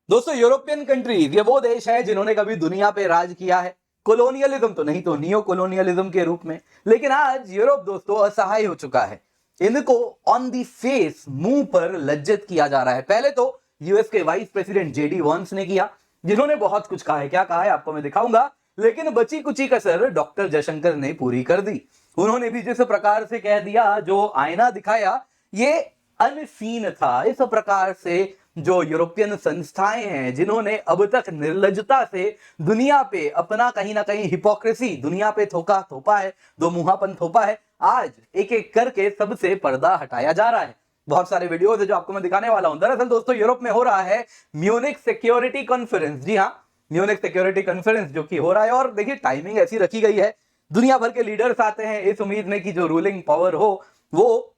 दोस्तों, European countries ये वो देश है जिन्होंने कभी दुनिया पे राज किया है, कोलोनियलिज्म तो नहीं तो नियो कोलोनियलिज्म के रूप में। लेकिन आज यूरोप दोस्तों असहाय हो चुका है। इनको ऑन दी फेस, मुंह पर लज्जित किया जा रहा है। पहले तो यूएस के वाइस प्रेसिडेंट जेडी वॉन्स ने किया, जिन्होंने बहुत कुछ कहा है। क्या कहा है आपको मैं दिखाऊंगा, लेकिन बची कुची कसर डॉक्टर जयशंकर ने पूरी कर दी। उन्होंने भी जिस प्रकार से कह दिया, जो आईना दिखाया, ये अनसीन था। इस प्रकार से जो यूरोपियन संस्थाएं हैं, जिन्होंने अब तक निर्लजता से दुनिया पे अपना कहीं ना कहीं हिपोक्रेसी दुनिया पे थोपा है, दो मुंहापन थोपा है, आज एक एक करके सबसे पर्दा हटाया जा रहा है। बहुत सारे वीडियोज है जो आपको मैं दिखाने वाला हूं। दरअसल दोस्तों, यूरोप में हो रहा है म्यूनिक सिक्योरिटी कॉन्फ्रेंस। जी हाँ, म्यूनिक सिक्योरिटी कॉन्फ्रेंस जो कि हो रहा है। और देखिए, टाइमिंग ऐसी रखी गई है, दुनिया भर के लीडर्स आते हैं इस उम्मीद में कि जो रूलिंग पावर हो वो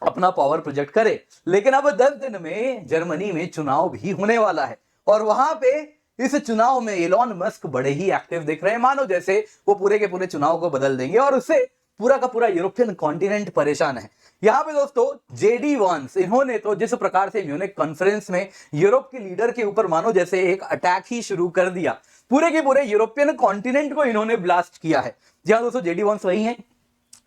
अपना पावर प्रोजेक्ट करे। लेकिन अब 10 दिन में जर्मनी में चुनाव भी होने वाला है, और वहां पे इस चुनाव में एलॉन मस्क बड़े ही एक्टिव दिख रहे हैं, मानो जैसे वो पूरे के पूरे चुनाव को बदल देंगे, और उससे पूरा का पूरा यूरोपियन कॉन्टिनेंट परेशान है। यहां पे दोस्तों जेडी वॉन्स, इन्होंने तो जिस प्रकार से म्यूनिक कॉन्फ्रेंस में यूरोप के लीडर के ऊपर मानो जैसे एक अटैक ही शुरू कर दिया, पूरे के पूरे यूरोपियन कॉन्टिनेंट को इन्होंने ब्लास्ट किया है। जी हाँ दोस्तों, जेडी वॉन्स वही हैं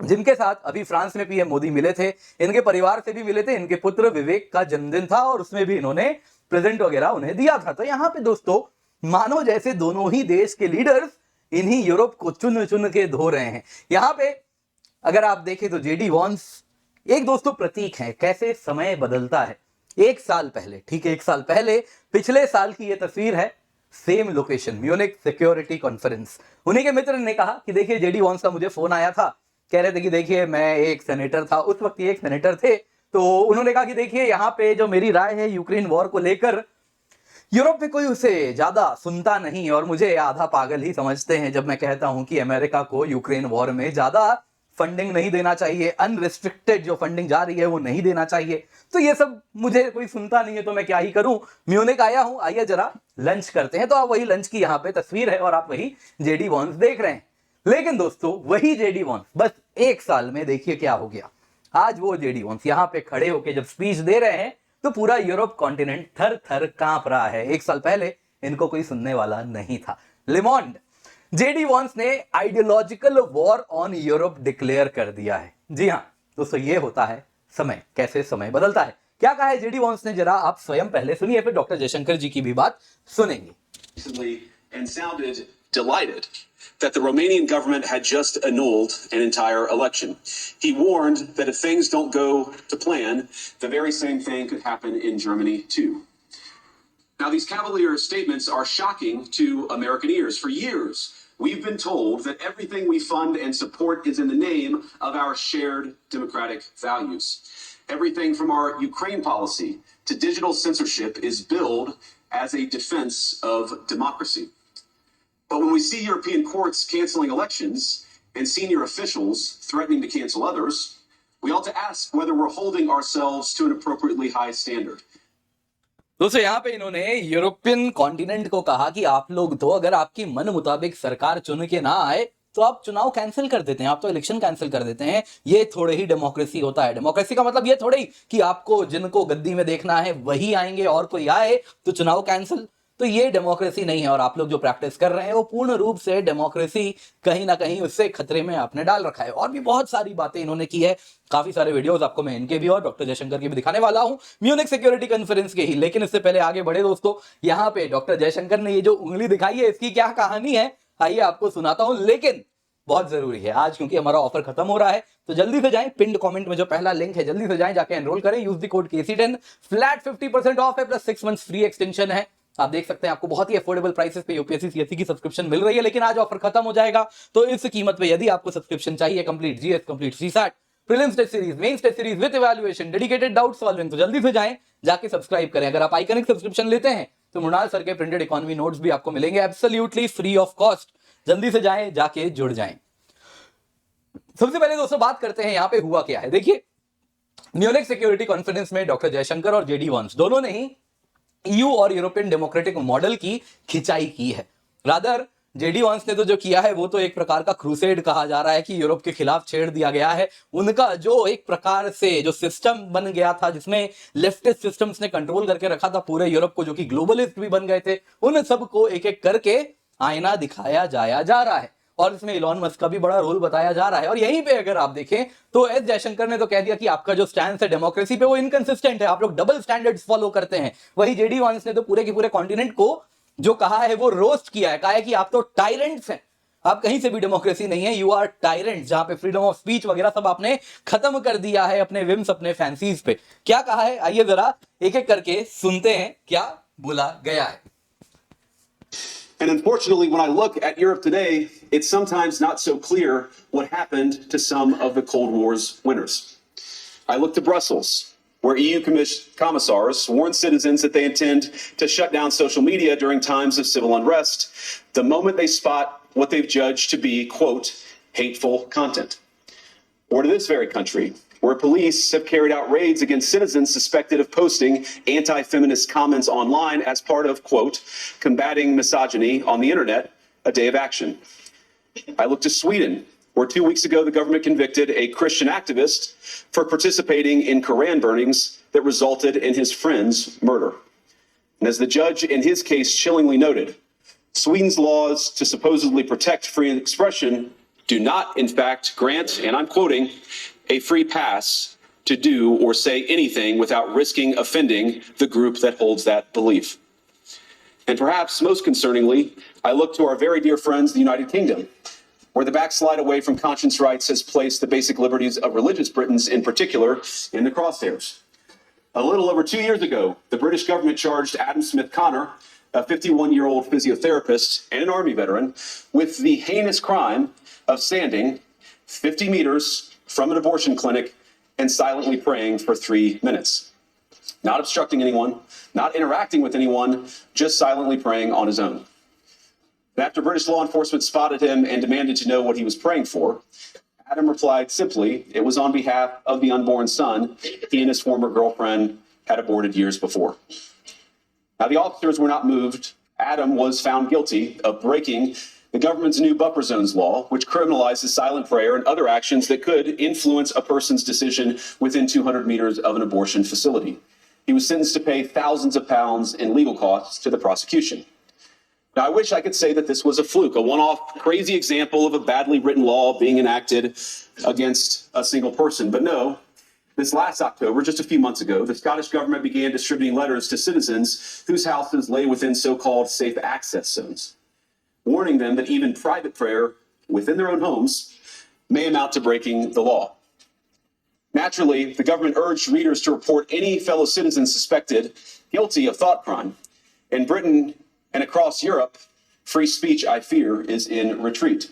जिनके साथ अभी फ्रांस में पीएम मोदी मिले थे, इनके परिवार से भी मिले थे। इनके पुत्र विवेक का जन्मदिन था और उसमें भी इन्होंने प्रेजेंट वगैरह उन्हें दिया था। तो यहां पे दोस्तों मानो जैसे दोनों ही देश के लीडर्स इन्हीं यूरोप को चुन चुन के धो रहे हैं। यहां पे अगर आप देखें तो जेडी वॉन्स एक दोस्तों प्रतीक है, कैसे समय बदलता है। एक साल पहले, ठीक है, एक साल पहले, पिछले साल की यह तस्वीर है, same location, Munich security conference. उन्हीं के मित्र ने कहा कि देखिए, जेडी वॉन्स का मुझे फोन आया था, कह रहे थे कि देखिए मैं एक सेनेटर था, उस वक्त ये एक सेनेटर थे, तो उन्होंने कहा कि देखिए यहाँ पे जो मेरी राय है यूक्रेन वॉर को लेकर, यूरोप में कोई उसे ज्यादा सुनता नहीं और मुझे आधा पागल ही समझते हैं जब मैं कहता हूं कि अमेरिका को यूक्रेन वॉर में ज्यादा फंडिंग नहीं देना चाहिए, अनरिस्ट्रिक्टेड जो फंडिंग जा रही है वो नहीं देना चाहिए। तो ये सब मुझे कोई सुनता नहीं है, तो मैं क्या ही करूं, म्यूनिक आया हूं, आइए जरा लंच करते हैं। तो आप वही लंच की यहाँ पे तस्वीर है और आप वही जेडी वॉन्स देख रहे हैं। लेकिन दोस्तों, वही जेडी वॉन्स बस एक साल में देखिए क्या हो गया। आज वो जेडी वॉन्स यहां पे खड़े होकर जब स्पीच दे रहे हैं तो पूरा यूरोप कॉन्टिनेंट थर थर कांप रहा है। एक साल पहले इनको कोई सुनने वाला नहीं था। लिमोंड, जेडी वॉन्स ने ideological war on Europe declare कर दिया है। जी हां दोस्तों, ये होता है समय, कैसे समय बदलता है। क्या कहा है जेडी वॉन्स ने, जरा आप स्वयं पहले सुनिए, फिर डॉक्टर जयशंकर जी की भी बात सुनेंगे। And sounded delighted that the Romanian government had just annulled an entire election. He warned that if things don't go to plan, the very same thing could happen in Germany too. Now, these cavalier statements are shocking to American ears. For years, we've been told that everything we fund and support is in the name of our shared democratic values. Everything from our Ukraine policy to digital censorship is billed as a defense of democracy. But when we see European courts canceling elections and senior officials threatening to cancel others, we ought to ask whether we're holding ourselves to an appropriately high standard. दोस्तों, यहाँ पे इन्होंने European continent को कहा कि आप लोग तो अगर आपकी मन मुताबिक सरकार चुन के ना आए तो आप चुनाव कैंसिल कर देते हैं, आप तो इलेक्शन कैंसिल कर देते हैं। ये थोड़े ही डेमोक्रेसी होता है। डेमोक्रेसी का मतलब ये थोड़े ही कि आपको जिनको गद्दी में देखना है वही आएंगे और कोई आए तो चुनाव कैंसिल। तो ये डेमोक्रेसी नहीं है, और आप लोग जो प्रैक्टिस कर रहे हैं वो पूर्ण रूप से डेमोक्रेसी कहीं ना कहीं उससे खतरे में आपने डाल रखा है। और भी बहुत सारी बातें इन्होंने की है, काफी सारे वीडियोस आपको मैं इनके भी और डॉक्टर जयशंकर के भी दिखाने वाला हूं, म्यूनिक सिक्योरिटी कॉन्फ्रेंस के ही। लेकिन इससे पहले आगे बढ़े दोस्तों, यहाँ पे डॉक्टर जयशंकर ने ये जो उंगली दिखाई है, इसकी क्या कहानी है, आइए आपको सुनाता हूं। लेकिन बहुत जरूरी है आज, क्योंकि हमारा ऑफर खत्म हो रहा है, तो जल्दी से जाएं, पिंड कमेंट में जो पहला लिंक है जल्दी से जाएं, जाके एनरोल करें, use the code KC10, flat 50% of है, प्लस 6 मंथ्स फ्री एक्सटेंशन है। आप देख सकते हैं आपको बहुत ही अफोर्डेबल प्राइसेस पे यूपीएससी सीएससी की सब्सक्रिप्शन मिल रही है। लेकिन आज ऑफर खत्म हो जाएगा, तो इस कीमत पे यदि आपको सब्सक्रिप्शन चाहिए, complete GS, complete CSAT, prelims test series, mains test series with evaluation, dedicated doubt solving, तो जल्दी से जाएं, जाके सब्सक्राइब करें। अगर आप आइकनिक सब्सक्रिप्शन लेते हैं तो मृणाल सर के प्रिंटेड इकोनॉमी नोट्स भी आपको मिलेंगे एब्सोल्युटली फ्री ऑफ कॉस्ट। जल्दी से जाएं, जाके जुड़ जाएं। सबसे पहले दोस्तों बात करते हैं यहाँ पे हुआ क्या है। देखिए, म्यूनिक सिक्योरिटी कॉन्फ्रेंस में डॉक्टर जयशंकर और जेडी वॉन्स दोनों ने ही ईयू और यूरोपियन डेमोक्रेटिक मॉडल की खिंचाई की है। रादर जेडी वांस ने तो जो किया है वो तो एक प्रकार का क्रूसेड कहा जा रहा है कि यूरोप के खिलाफ छेड़ दिया गया है। उनका जो एक प्रकार से जो सिस्टम बन गया था जिसमें लेफ्टिस्ट सिस्टम्स ने कंट्रोल करके रखा था पूरे यूरोप को, जो कि ग्लोबलिस्ट भी बन गए थे, उन सबको एक एक करके आईना दिखाया जाया जा रहा है और इसमें इलॉन मस्क का भी बड़ा रोल बताया जा रहा है। और यहीं पे अगर आप देखें तो एस जयशंकर ने तो कह दिया कि आपका जो स्टैंड है डेमोक्रेसी पे वो इनकंसिस्टेंट है, आप लोग डबल स्टैंडर्ड्स फॉलो करते हैं। वही जेडी वांस ने तो पूरे के पूरे कॉन्टिनेंट को जो कहा है वो रोस्ट किया है, कहा है कि आप तो टायरेंट्स हैं, आप कहीं से भी डेमोक्रेसी नहीं है, यू आर टायरेंट, जहां पे फ्रीडम ऑफ स्पीच वगैरह सब आपने खत्म कर दिया है अपने विम्स अपने फैंसीज पे। क्या कहा है आइए जरा एक एक करके सुनते हैं क्या बोला गया है। And unfortunately, when I look at Europe today, it's sometimes not so clear what happened to some of the Cold War's winners. I look to Brussels, where EU commissars warn citizens that they intend to shut down social media during times of civil unrest the moment they spot what they've judged to be, quote, hateful content. Or to this very country, where police have carried out raids against citizens suspected of posting anti-feminist comments online as part of, quote, combating misogyny on the internet, a day of action. I look to Sweden, where 2 weeks ago the government convicted a Christian activist for participating in Koran burnings that resulted in his friend's murder. And as the judge in his case chillingly noted, Sweden's laws to supposedly protect free expression do not, in fact, grant, and I'm quoting, a free pass to do or say anything without risking offending the group that holds that belief. And perhaps most concerningly, I look to our very dear friends, the United Kingdom, where the backslide away from conscience rights has placed the basic liberties of religious Britons in particular in the crosshairs. A little over 2 years ago, the British government charged Adam Smith Connor, a 51-year-old physiotherapist and an Army veteran, with the heinous crime of standing 50 meters from an abortion clinic and silently praying for 3 minutes. Not obstructing anyone, not interacting with anyone, just silently praying on his own. And after British law enforcement spotted him and demanded to know what he was praying for, Adam replied simply, it was on behalf of the unborn son he and his former girlfriend had aborted years before. Now, the officers were not moved. Adam was found guilty of breaking the government's new buffer zones law, which criminalizes silent prayer and other actions that could influence a person's decision within 200 meters of an abortion facility. He was sentenced to pay thousands of pounds in legal costs to the prosecution. Now, I wish I could say that this was a fluke, a one-off crazy example of a badly written law being enacted against a single person. But no, this last October, just a few months ago, the Scottish government began distributing letters to citizens whose houses lay within so-called safe access zones, warning them that even private prayer within their own homes may amount to breaking the law. Naturally, the government urged readers to report any fellow citizen suspected guilty of thought crime. In Britain and across Europe, free speech, I fear, is in retreat.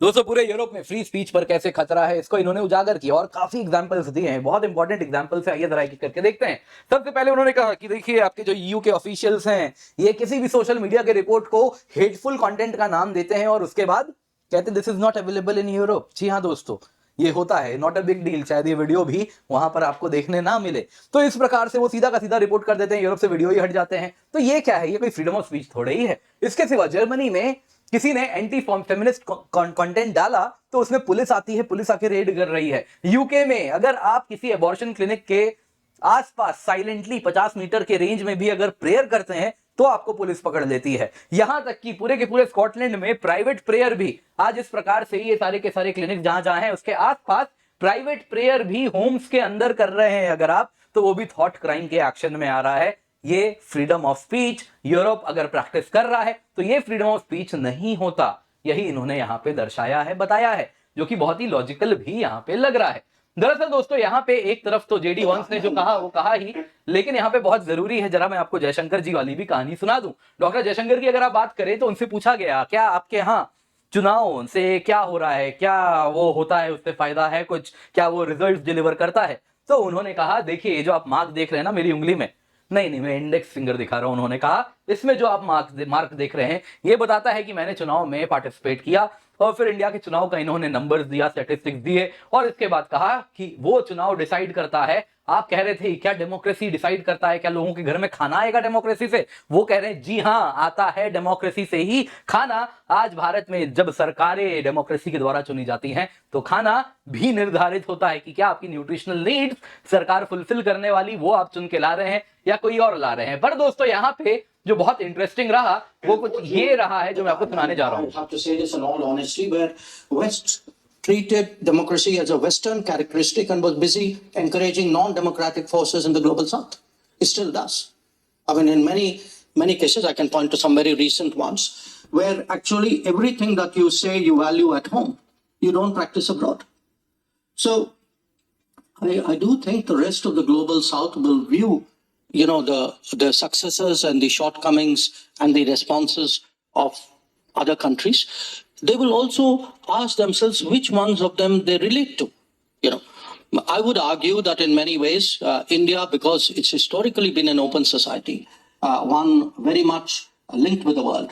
दोस्तों पूरे Europe में free speech पर कैसे खतरा है इसको इन्होंने उजागर किया और काफी एग्जांपल्स दिए हैं, बहुत इंपॉर्टेंट एग्जांपल्स है, आइए जरा एक करके देखते हैं। सबसे पहले उन्होंने कहा कि देखिए आपके जो ईयू के ऑफिशियल्स हैं ये किसी भी सोशल मीडिया के रिपोर्ट को हेटफुल कंटेंट का नाम देते हैं और उसके बाद कहते हैं this is not available in Europe. जी हाँ दोस्तों, ये होता है, नॉट अ बिग डील, शायद ये वीडियो भी वहां पर आपको देखने ना मिले। तो इस प्रकार से वो सीधा का सीधा रिपोर्ट कर देते हैं, यूरोप से वीडियो ही हट जाते हैं। तो ये क्या है, ये कोई फ्रीडम ऑफ स्पीच थोड़े ही है। इसके सिवा जर्मनी में किसी ने एंटी फेमिनिस्ट कंटेंट डाला तो उसमें पुलिस आती है, पुलिस आके रेड कर रही है। यूके में अगर आप किसी एबॉर्शन क्लिनिक के आसपास साइलेंटली 50 मीटर के रेंज में भी अगर प्रेयर करते हैं तो आपको पुलिस पकड़ लेती है। यहां तक कि पूरे के पूरे स्कॉटलैंड में प्राइवेट प्रेयर भी आज इस प्रकार से ये सारे के सारे क्लिनिक जहां जहां हैं उसके आसपास प्राइवेट प्रेयर भी होम्स के अंदर कर रहे हैं अगर आप, तो वो भी थॉट क्राइम के एक्शन में आ रहा है। ये फ्रीडम ऑफ स्पीच यूरोप अगर प्रैक्टिस कर रहा है तो ये फ्रीडम ऑफ स्पीच नहीं होता। यही इन्होंने यहां पे दर्शाया है, बताया है, जो कि बहुत ही लॉजिकल भी यहां पे लग रहा है। दरअसल दोस्तों यहाँ पे एक तरफ तो जेडी वांस ने जो कहा वो कहा ही, लेकिन यहाँ पे बहुत जरूरी है, जरा मैं आपको जयशंकर जी वाली भी कहानी सुना दूं। डॉक्टर जयशंकर की अगर आप बात करें तो उनसे पूछा गया क्या आपके यहाँ चुनाव से क्या हो रहा है, क्या वो होता है, उससे फायदा है कुछ, क्या वो रिजल्ट डिलीवर करता है? तो उन्होंने कहा देखिए ये जो आप मार्क देख रहे हैं ना मेरी उंगली में, नहीं मैं इंडेक्स फिंगर दिखा रहा हूं, उन्होंने कहा इसमें जो आप मार्क देख रहे हैं ये बताता है कि मैंने चुनाव में पार्टिसिपेट किया। और फिर इंडिया के चुनाव का इन्होंने नंबर्स दिया, स्टैटिस्टिक्स दिए और इसके बाद कहा कि वो चुनाव डिसाइड करता है। आप कह रहे थे क्या डेमोक्रेसी डिसाइड करता है, क्या लोगों के घर में खाना आएगा डेमोक्रेसी से? वो कह रहे हैं जी हां, आता है डेमोक्रेसी से ही खाना। आज भारत में जब सरकारें डेमोक्रेसी के द्वारा चुनी जाती हैं तो खाना भी निर्धारित होता है कि क्या आपकी न्यूट्रिशनल नीड्स सरकार फुलफिल करने वाली वो आप चुन के ला रहे हैं या कोई और ला रहे हैं। पर दोस्तों यहां पे जो बहुत इंटरेस्टिंग रहा वो कुछ ये रहा है जो मैं आपको सुनाने जा रहा हूं। I have to say this in all honesty, where West treated democracy as a Western characteristic and was busy encouraging non-democratic forces in the global South. It still does. I mean, in many cases, I can point to some very recent ones where actually everything that you say you value at home, you don't practice abroad. So I do think the rest of the global South will view, the successes and the shortcomings and the responses of other countries. They will also ask themselves which ones of them they relate to. I would argue that in many ways, India, because it's historically been an open society, one very much linked with the world,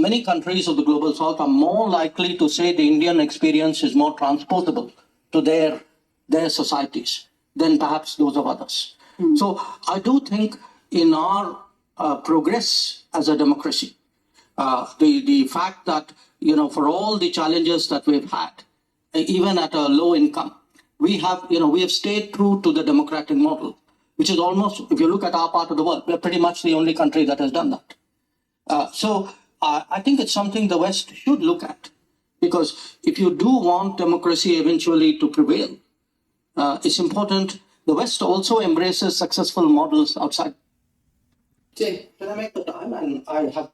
many countries of the global South are more likely to say the Indian experience is more transposable to their societies than perhaps those of others. So I do think in our progress as a democracy, the fact that, for all the challenges that we've had, even at a low income, we have stayed true to the democratic model, which is almost, if you look at our part of the world, we're pretty much the only country that has done that. So I think it's something the West should look at, because if you do want democracy eventually to prevail, it's important the West also embraces successful models outside. Can I make the time? And I have.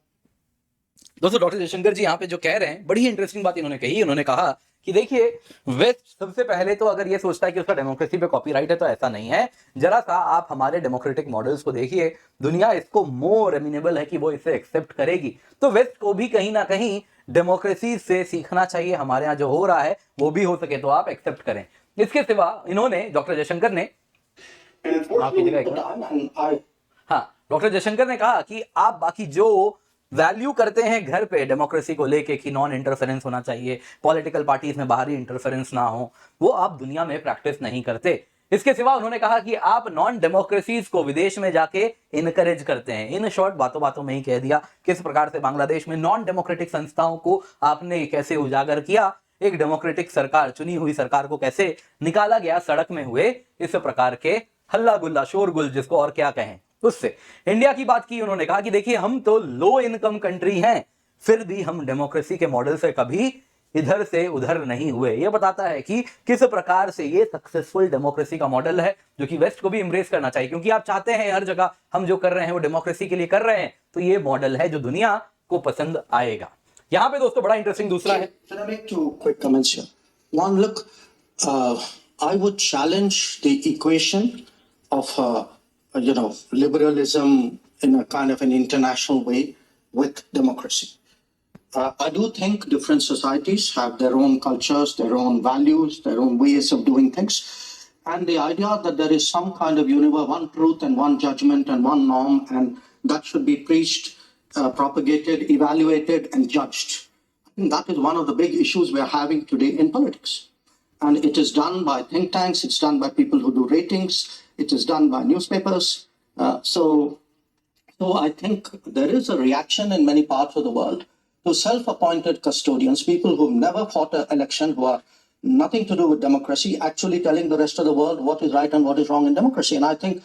दोस्तों doctor Jaishankar जी यहाँ पे जो कह रहे हैं बड़ी interesting बात इन्होंने कही। उन्होंने कहा कि देखिए वेस्ट सबसे पहले तो अगर ये सोचता है कि उसका डेमोक्रेसी पे कॉपीराइट है तो ऐसा नहीं है। जरा सा आप हमारे डेमोक्रेटिक मॉडल्स को देखिए, दुनिया इसको मोर एमिनेबल है कि वो इसे एक्सेप्ट करेगी। तो वेस्ट को भी कहीं ना कहीं डेमोक्रेसी से सीखना चाहिए। हमारे यहाँ जो हो रहा है वो भी हो सके तो आप एक्सेप्ट करें। इसके सिवा इन्होंने डॉक्टर जयशंकर ने डॉक्टर जयशंकर ने कहा कि आप बाकी जो वैल्यू करते हैं घर पे डेमोक्रेसी को लेके कि नॉन इंटरफेरेंस होना चाहिए, पॉलिटिकल पार्टीज में बाहरी इंटरफेरेंस ना हो, वो आप दुनिया में प्रैक्टिस नहीं करते। इसके सिवा उन्होंने कहा कि आप नॉन डेमोक्रेसीज को विदेश में जाके इनकरेज करते हैं। इन शॉर्ट बातों बातों में ही कह दिया किस प्रकार से बांग्लादेश में नॉन डेमोक्रेटिक संस्थाओं को आपने कैसे उजागर किया, एक डेमोक्रेटिक सरकार, चुनी हुई सरकार को कैसे निकाला गया सड़क में हुए इस प्रकार के हल्ला गुल्ला शोरगुल, जिसको और क्या कहें उससे। इंडिया की बात की उन्होंने कहा कि देखिए हम तो लो इनकम कंट्री हैं, फिर भी हम डेमोक्रेसी के मॉडल से कभी इधर से उधर नहीं हुए। यह बताता है कि किस प्रकार से ये सक्सेसफुल डेमोक्रेसी का मॉडल है जो कि वेस्ट को भी एम्ब्रेस करना चाहिए, क्योंकि आप चाहते हैं हर जगह हम जो कर रहे हैं वो डेमोक्रेसी के लिए कर रहे हैं, तो ये मॉडल है जो दुनिया को पसंद आएगा। यहां पे दोस्तों बड़ा इंटरेस्टिंग दूसरा है। Can I make two quick comments here? One, look, I would challenge the equation of liberalism in a kind of an international way with democracy. I do think different societies have their own cultures, their own values, their own ways of doing things. And the idea that there is some kind of one truth and one judgment and one norm, and that should be preached, propagated, evaluated, and judged. I think that is one of the big issues we are having today in politics. And it is done by think tanks, it's done by people who do ratings, it is done by newspapers. So I think there is a reaction in many parts of the world to self-appointed custodians, people who've never fought an election, who are nothing to do with democracy, actually telling the rest of the world what is right and what is wrong in democracy. And I think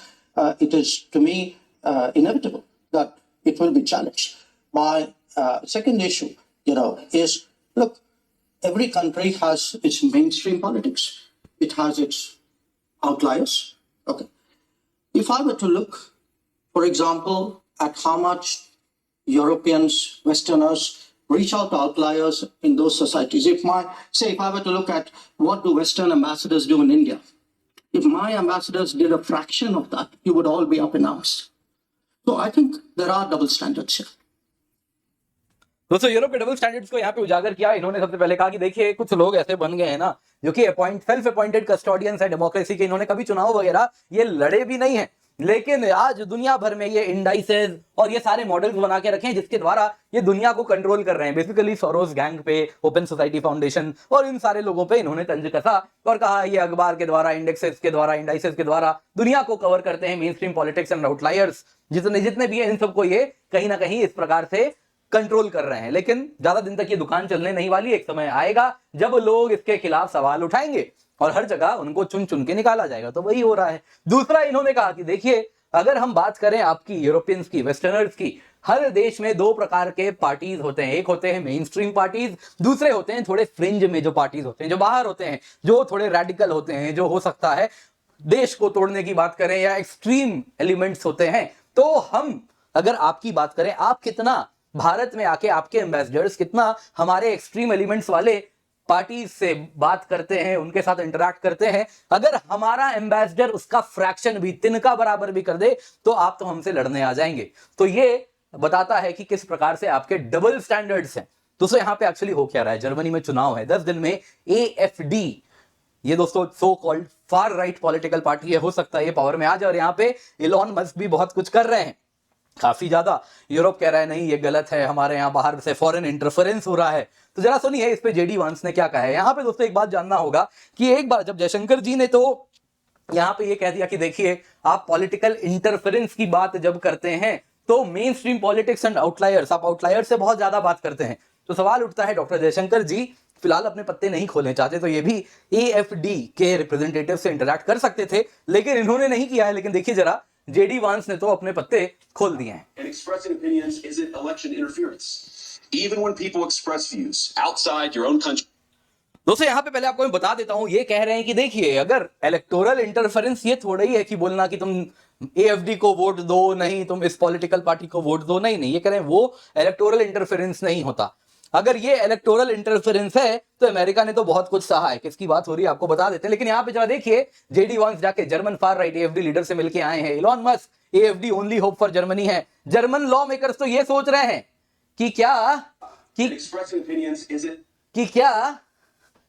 it is, to me, inevitable that it will be challenged. My second issue, is, look, every country has its mainstream politics. It has its outliers. Okay. If I were to look, for example, at how much Europeans, Westerners reach out to outliers in those societies. If I were to look at what do Western ambassadors do in India, if my ambassadors did a fraction of that, you would all be up in arms. So I think there are double standards here. दोस्तों Europe के double standards को यहाँ पे उजागर किया। इन्होंने सबसे पहले कहा कि देखिए कुछ लोग ऐसे बन गए हैं ना जो कि सेल्फ अपॉइंटेड कस्टोडियंस है डेमोक्रेसी के, इन्होंने कभी चुनाव वगैरह ये लड़े भी नहीं है, लेकिन आज दुनिया भर में ये इंडाइसेस और ये सारे मॉडल्स बना के रखे हैं जिसके द्वारा ये दुनिया को कंट्रोल कर रहे हैं। बेसिकली सोरोस गैंग पे, ओपन सोसाइटी फाउंडेशन और इन सारे लोगों पे इन्होंने तंज कसा और कहा ये अखबार के द्वारा, इंडेक्सेस के द्वारा, इंडाइसेस के द्वारा दुनिया को कवर करते हैं। Main stream politics and outliers जितने भी हैं इन सबको ये कहीं ना कहीं इस प्रकार से कंट्रोल कर रहे हैं। लेकिन ज्यादा दिन तक ये दुकान चलने नहीं वाली। एक समय आएगा जब लोग इसके खिलाफ सवाल उठाएंगे और हर जगह उनको चुन चुन के निकाला जाएगा। तो वही हो रहा है। दूसरा इन्होंने कहा कि देखिए, अगर हम बात करें आपकी यूरोपियंस की, वेस्टर्नर्स की, हर देश में दो प्रकार के पार्टीज होते हैं। एक होते हैं मेन स्ट्रीम पार्टीज, दूसरे होते हैं थोड़े फ्रिंज में जो पार्टीज होते हैं, जो बाहर होते हैं, जो थोड़े रेडिकल होते हैं, जो हो सकता है देश को तोड़ने की बात करें या एक्सट्रीम एलिमेंट्स होते हैं। तो हम अगर आपकी बात करें, आप कितना भारत में आके आपके एम्बेसडर्स कितना हमारे एक्सट्रीम एलिमेंट्स वाले पार्टी से बात करते हैं, उनके साथ इंटरैक्ट करते हैं। अगर हमारा एम्बेसडर उसका फ्रैक्शन भी, तिनका बराबर भी कर दे तो आप तो हमसे लड़ने आ जाएंगे। तो ये बताता है कि किस प्रकार से आपके डबल स्टैंडर्ड्स हैं। दोस्तों यहाँ पे एक्चुअली हो क्या रहा है, जर्मनी में चुनाव है, 10 दिन में AfD, ये दोस्तों so called far right political party है, हो सकता है ये पावर में आ जाए। और यहाँ पे इलॉन मस्क भी बहुत कुछ कर रहे हैं, काफी ज्यादा। यूरोप कह रहा है नहीं ये गलत है, हमारे यहाँ बाहर से फॉरेन इंटरफेरेंस हो रहा है। तो जरा सुनिए इस पे जेडी वांस ने क्या कहा है। यहाँ पे दोस्तों एक बात जानना होगा कि एक बार जब जयशंकर जी ने तो यहाँ पे ये कह दिया कि देखिए, आप पॉलिटिकल इंटरफेरेंस की बात जब करते हैं तो main stream politics and outliers, आप आउटलायर्स से बहुत ज्यादा बात करते हैं। तो सवाल उठता है, डॉक्टर जयशंकर जी फिलहाल अपने पत्ते नहीं खोलने चाहते, तो ये भी AfD के रिप्रेजेंटेटिव से इंटरैक्ट कर सकते थे, लेकिन इन्होंने नहीं किया है। लेकिन देखिए जरा, जेडी वांस ने तो अपने पत्ते खोल दिए हैं। And expressing opinions isn't election interference. Even when people express views outside your own country. दोस्तों यहाँ पे पहले आपको मैं बता देता हूं, ये कह रहे हैं कि देखिए, अगर इलेक्टोरल इंटरफेरेंस ये थोड़ा ही है कि बोलना कि तुम AfD को वोट दो, नहीं तुम इस पॉलिटिकल पार्टी को वोट दो, नहीं ये कह रहे हैं वो इलेक्टोरल इंटरफेरेंस नहीं होता। अगर ये इलेक्टोरल इंटरफेरेंस है तो अमेरिका ने तो बहुत कुछ सहा है। किसकी बात हो रही है आपको बता देते हैं। लेकिन यहाँ पे जरा देखिए, जेडी वांस जाके German far right AfD leader से मिलके आए हैं। Elon Musk AfD only hope for Germany है। जर्मन लॉ मेकर्स तो ये सोच रहे हैं कि Expressing opinions isn't. क्या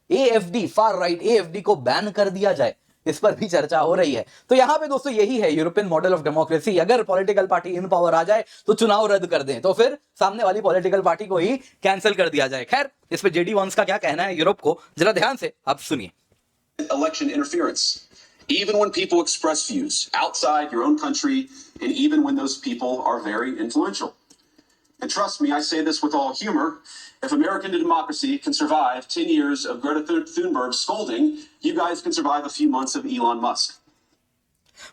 AfD फार राइट AfD को बैन कर दिया जाए, इस पर भी चर्चा हो रही है। तो यहां पे दोस्तों यही है यूरोपियन मॉडल ऑफ डेमोक्रेसी। अगर पॉलिटिकल पार्टी इन पावर आ जाए तो चुनाव रद्द कर दें, तो फिर सामने वाली पॉलिटिकल पार्टी को ही कैंसिल कर दिया जाए। खैर, इस पे जेडी वांस का क्या कहना है यूरोप को, जरा ध्यान से आप सुनिए। Election interference. Even when people express views outside your own country, and even when those people are very influential. And trust me, I say this with all humor. If American democracy can survive 10 years of Greta Thunberg scolding, you guys can survive a few months of Elon Musk.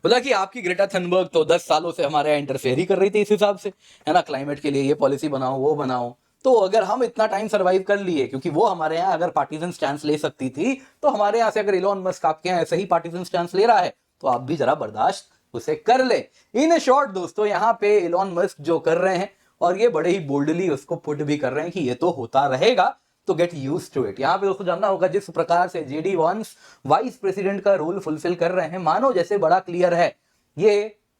बोला कि आपकी Greta Thunberg तो 10 सालों से हमारे यहाँ interfere ही कर रही थी इस हिसाब से, है ना, क्लाइमेट के लिए ये पॉलिसी बनाओ, वो बनाओ। तो अगर हम इतना टाइम सर्वाइव कर लिए, क्योंकि वो हमारे यहाँ अगर पार्टीजन स्टैंस ले सकती थी, तो हमारे यहाँ से अगर इलॉन मस्क आपके यहाँ ऐसे ही पार्टीजन स्टैंस ले रहा है, तो आप भी जरा बर्दाश्त उसे कर ले। इन शॉर्ट दोस्तों, यहाँ पे इलॉन मस्क जो कर रहे हैं, और ये बड़े ही बोल्डली उसको पुट भी कर रहे हैं कि ये तो होता रहेगा, तो गेट यूज्ड टू इट। यहाँ पे दोस्तों जानना होगा, जिस प्रकार से जेडी वांस वाइस प्रेसिडेंट का रोल फुलफिल कर रहे हैं, मानो जैसे बड़ा क्लियर है ये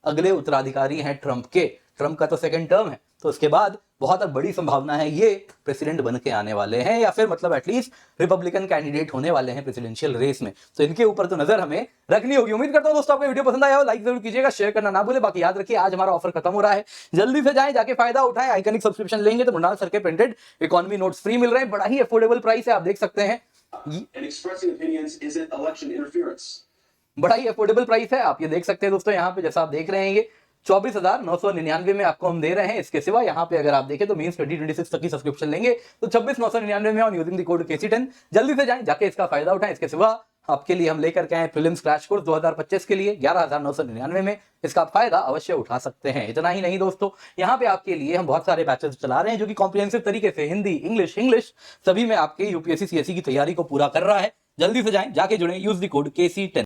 अगले उत्तराधिकारी हैं ट्रंप के। ट्रंप का तो सेकंड टर्म है, तो उसके बाद बहुत बड़ी संभावना है ये प्रेसिडेंट बन के आने वाले हैं, या फिर मतलब एटलीस्ट रिपब्लिकन कैंडिडेट होने वाले हैं प्रेसिडेंशियल रेस में। तो इनके ऊपर तो नजर हमें रखनी होगी। उम्मीद करता हूं दोस्तों आपको वीडियो पसंद आया हो, लाइक जरूर कीजिएगा, शेयर करना ना भूले। बाकी याद रखिए, आज हमारा ऑफर खत्म हो रहा है, जल्दी से जाएं, जाके फायदा उठाएं। आइकनिक सब्सक्रिप्शन लेंगे तो मृणाल सर के प्रिंटेड इकोनॉमी नोट्स फ्री मिल रहे हैं, बड़ा ही अफोर्डेबल प्राइस है, आप देख सकते हैं। And expressing opinions isn't election interference. बड़ा ही अफोर्डेबल प्राइस है, आप ये देख सकते हैं दोस्तों। यहाँ पे जैसा आप देख रहे हैं, ये 24,999 में आपको हम दे रहे हैं। इसके सिवा यहाँ पे अगर आप देखें तो मेंस 2026 तक की सब्सक्रिप्शन लेंगे तो 26,999 में on using the code KC10। जल्दी से जाएं, जाके इसका फायदा उठाएं। इसके सिवा आपके लिए हम लेकर के आए प्रीलिम्स क्रैश कोर्स 2025 के लिए 11,999 में, इसका आप फायदा अवश्य उठा सकते हैं। इतना ही नहीं दोस्तों, यहाँ पे आपके लिए हम बहुत सारे बैचेस चला रहे हैं जो कि कॉम्प्रिहेंसिव तरीके से हिंदी, इंग्लिश सभी में आपके UPSC CSE की तैयारी को पूरा कर रहा है। जल्दी से जाएं, जाके जुड़ें, यूज द कोड KC10।